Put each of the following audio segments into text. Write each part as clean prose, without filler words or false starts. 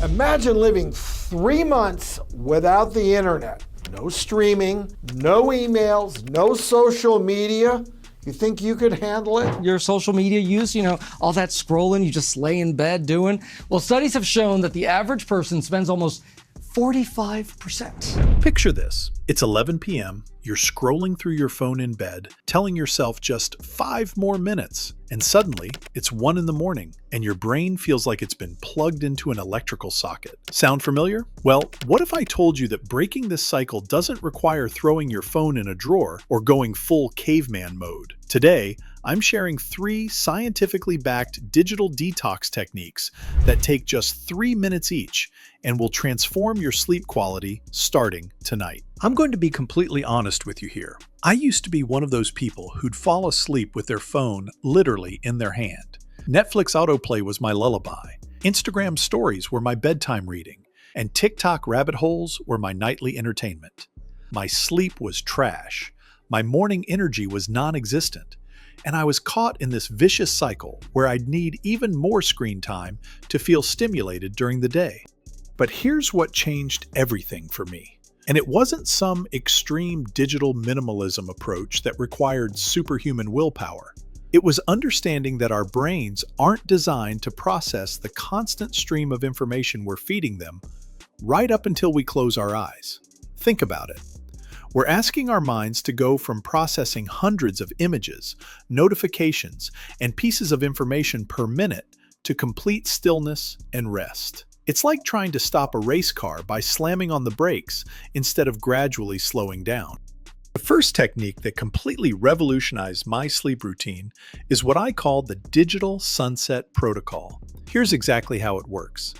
Imagine living 3 months without the internet. No streaming, no emails, no social media. You think you could handle it? Your social media use, all that scrolling you just lay in bed doing. Well, studies have shown that the average person spends almost 45%. Picture this. It's 11 p.m., you're scrolling through your phone in bed, telling yourself just 5 more minutes, and suddenly it's 1 in the morning, and your brain feels like it's been plugged into an electrical socket. Sound familiar? Well, what if I told you that breaking this cycle doesn't require throwing your phone in a drawer or going full caveman mode? Today, I'm sharing 3 scientifically backed digital detox techniques that take just 3 minutes each and will transform your sleep quality starting tonight. I'm going to be completely honest with you here. I used to be one of those people who'd fall asleep with their phone literally in their hand. Netflix autoplay was my lullaby, Instagram stories were my bedtime reading, and TikTok rabbit holes were my nightly entertainment. My sleep was trash, my morning energy was non-existent, and I was caught in this vicious cycle where I'd need even more screen time to feel stimulated during the day. But here's what changed everything for me. And it wasn't some extreme digital minimalism approach that required superhuman willpower. It was understanding that our brains aren't designed to process the constant stream of information we're feeding them right up until we close our eyes. Think about it. We're asking our minds to go from processing hundreds of images, notifications, and pieces of information per minute to complete stillness and rest. It's like trying to stop a race car by slamming on the brakes instead of gradually slowing down. The first technique that completely revolutionized my sleep routine is what I call the Digital Sunset Protocol. Here's exactly how it works.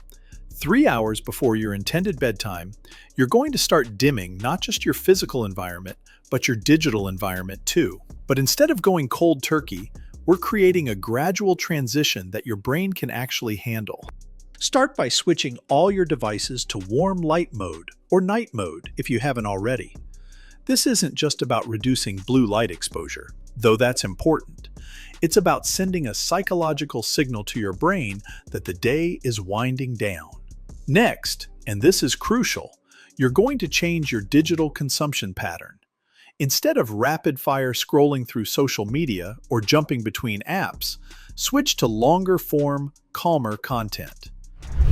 3 hours before your intended bedtime, you're going to start dimming not just your physical environment, but your digital environment too. But instead of going cold turkey, we're creating a gradual transition that your brain can actually handle. Start by switching all your devices to warm light mode or night mode if you haven't already. This isn't just about reducing blue light exposure, though that's important. It's about sending a psychological signal to your brain that the day is winding down. Next, and this is crucial, you're going to change your digital consumption pattern. Instead of rapid-fire scrolling through social media or jumping between apps, switch to longer-form, calmer content.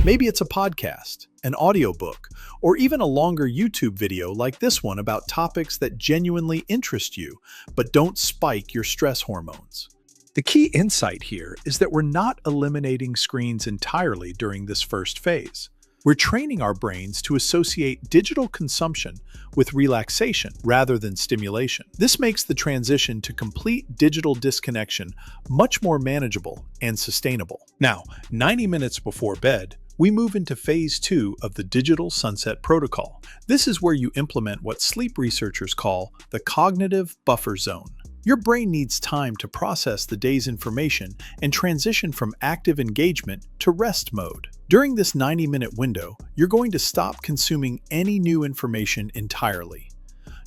Maybe it's a podcast, an audiobook, or even a longer YouTube video like this one about topics that genuinely interest you but don't spike your stress hormones. The key insight here is that we're not eliminating screens entirely during this first phase. We're training our brains to associate digital consumption with relaxation rather than stimulation. This makes the transition to complete digital disconnection much more manageable and sustainable. Now, 90 minutes before bed, we move into phase 2 of the Digital Sunset Protocol. This is where you implement what sleep researchers call the cognitive buffer zone. Your brain needs time to process the day's information and transition from active engagement to rest mode. During this 90-minute window, you're going to stop consuming any new information entirely.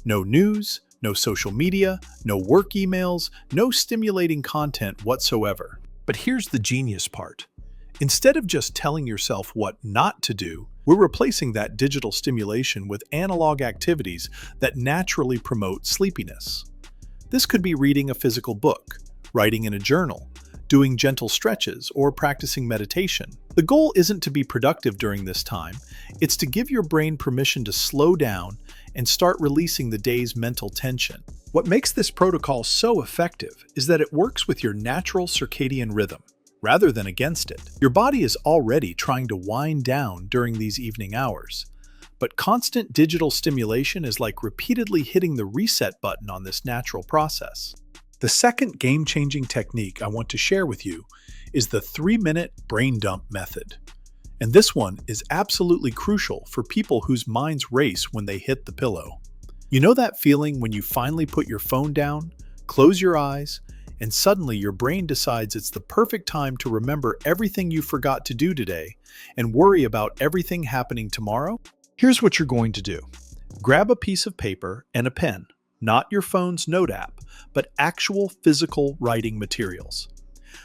No news, no social media, no work emails, no stimulating content whatsoever. But here's the genius part. Instead of just telling yourself what not to do, we're replacing that digital stimulation with analog activities that naturally promote sleepiness. This could be reading a physical book, writing in a journal, doing gentle stretches, or practicing meditation. The goal isn't to be productive during this time, it's to give your brain permission to slow down and start releasing the day's mental tension. What makes this protocol so effective is that it works with your natural circadian rhythm, rather than against it. Your body is already trying to wind down during these evening hours, but constant digital stimulation is like repeatedly hitting the reset button on this natural process. The second game-changing technique I want to share with you is the 3-minute brain dump method. And this one is absolutely crucial for people whose minds race when they hit the pillow. You know that feeling when you finally put your phone down, close your eyes, and suddenly your brain decides it's the perfect time to remember everything you forgot to do today and worry about everything happening tomorrow? Here's what you're going to do. Grab a piece of paper and a pen, not your phone's note app, but actual physical writing materials.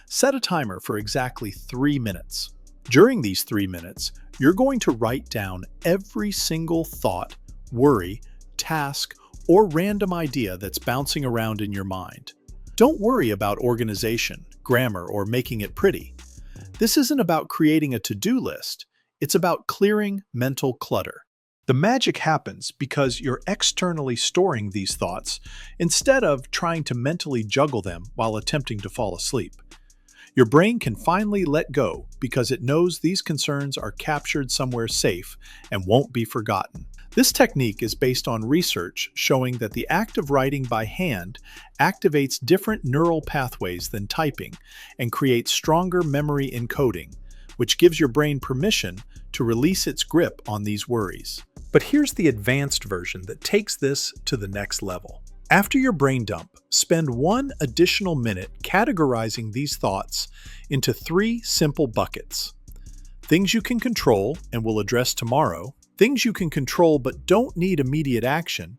Set a timer for exactly 3 minutes. During these 3 minutes, You're going to write down every single thought, worry, task, or random idea that's bouncing around in your mind. Don't worry about organization, grammar, or making it pretty. This isn't about creating a to-do list. It's about clearing mental clutter. The magic happens because you're externally storing these thoughts instead of trying to mentally juggle them while attempting to fall asleep. Your brain can finally let go because it knows these concerns are captured somewhere safe and won't be forgotten. This technique is based on research showing that the act of writing by hand activates different neural pathways than typing and creates stronger memory encoding, which gives your brain permission to release its grip on these worries. But here's the advanced version that takes this to the next level. After your brain dump, spend 1 additional minute categorizing these thoughts into 3 simple buckets. Things you can control and will address tomorrow, things you can control but don't need immediate action,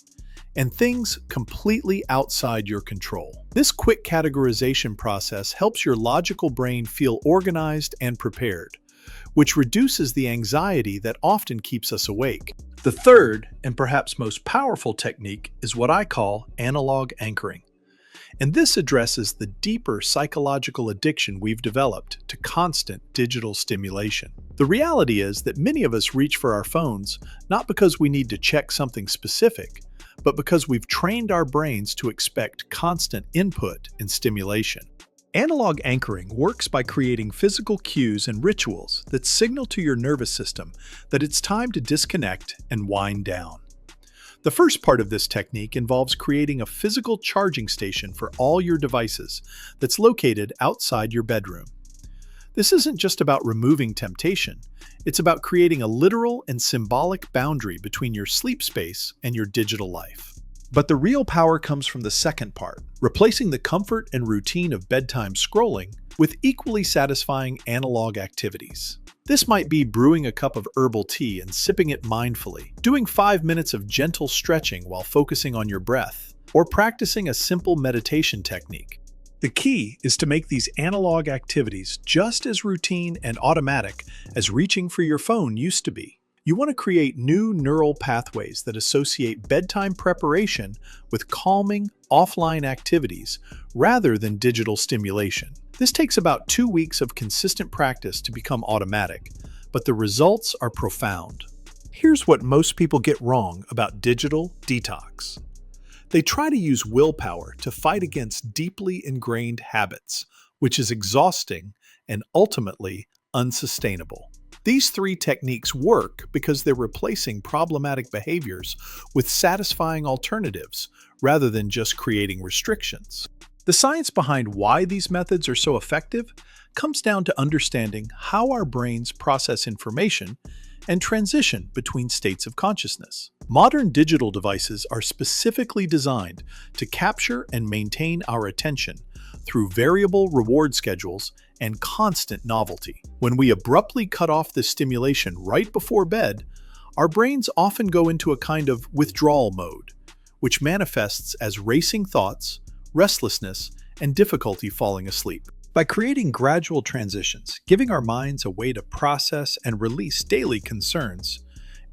and things completely outside your control. This quick categorization process helps your logical brain feel organized and prepared, which reduces the anxiety that often keeps us awake. The third, and perhaps most powerful technique, is what I call analog anchoring. And this addresses the deeper psychological addiction we've developed to constant digital stimulation. The reality is that many of us reach for our phones not because we need to check something specific, but because we've trained our brains to expect constant input and stimulation. Analog anchoring works by creating physical cues and rituals that signal to your nervous system that it's time to disconnect and wind down. The first part of this technique involves creating a physical charging station for all your devices that's located outside your bedroom. This isn't just about removing temptation, it's about creating a literal and symbolic boundary between your sleep space and your digital life. But the real power comes from the second part, replacing the comfort and routine of bedtime scrolling with equally satisfying analog activities. This might be brewing a cup of herbal tea and sipping it mindfully, doing 5 minutes of gentle stretching while focusing on your breath, or practicing a simple meditation technique. The key is to make these analog activities just as routine and automatic as reaching for your phone used to be. You want to create new neural pathways that associate bedtime preparation with calming, offline activities rather than digital stimulation. This takes about 2 weeks of consistent practice to become automatic, but the results are profound. Here's what most people get wrong about digital detox. They try to use willpower to fight against deeply ingrained habits, which is exhausting and ultimately unsustainable. These 3 techniques work because they're replacing problematic behaviors with satisfying alternatives rather than just creating restrictions. The science behind why these methods are so effective comes down to understanding how our brains process information and transition between states of consciousness. Modern digital devices are specifically designed to capture and maintain our attention through variable reward schedules and constant novelty. When we abruptly cut off this stimulation right before bed, our brains often go into a kind of withdrawal mode, which manifests as racing thoughts, restlessness, and difficulty falling asleep. By creating gradual transitions, giving our minds a way to process and release daily concerns,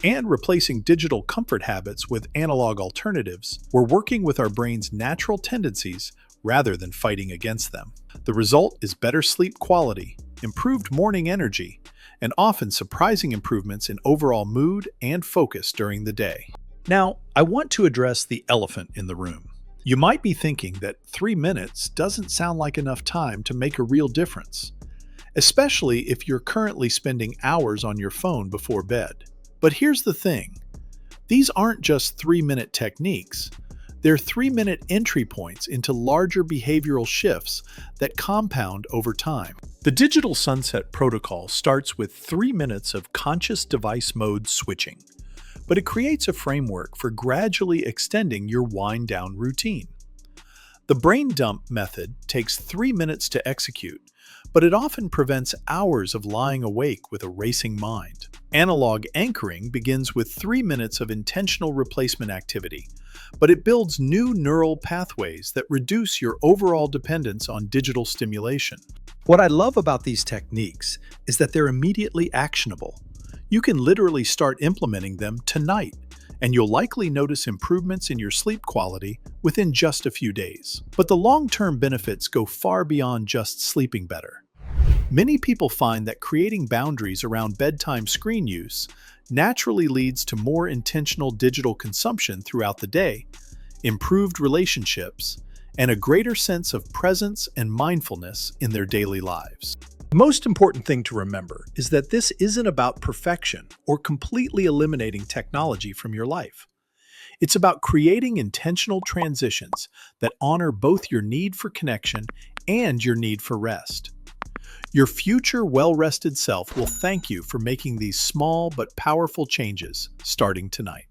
and replacing digital comfort habits with analog alternatives, we're working with our brain's natural tendencies rather than fighting against them. The result is better sleep quality, improved morning energy, and often surprising improvements in overall mood and focus during the day. Now, I want to address the elephant in the room. You might be thinking that 3 minutes doesn't sound like enough time to make a real difference, especially if you're currently spending hours on your phone before bed. But here's the thing. These aren't just 3-minute techniques. They're 3-minute entry points into larger behavioral shifts that compound over time. The Digital Sunset Protocol starts with 3 minutes of conscious device mode switching, but it creates a framework for gradually extending your wind-down routine. The brain dump method takes 3 minutes to execute, but it often prevents hours of lying awake with a racing mind. Analog anchoring begins with 3 minutes of intentional replacement activity, but it builds new neural pathways that reduce your overall dependence on digital stimulation. What I love about these techniques is that they're immediately actionable. You can literally start implementing them tonight, and you'll likely notice improvements in your sleep quality within just a few days. But the long-term benefits go far beyond just sleeping better. Many people find that creating boundaries around bedtime screen use naturally leads to more intentional digital consumption throughout the day, improved relationships, and a greater sense of presence and mindfulness in their daily lives. The most important thing to remember is that this isn't about perfection or completely eliminating technology from your life. It's about creating intentional transitions that honor both your need for connection and your need for rest. Your future well-rested self will thank you for making these small but powerful changes starting tonight.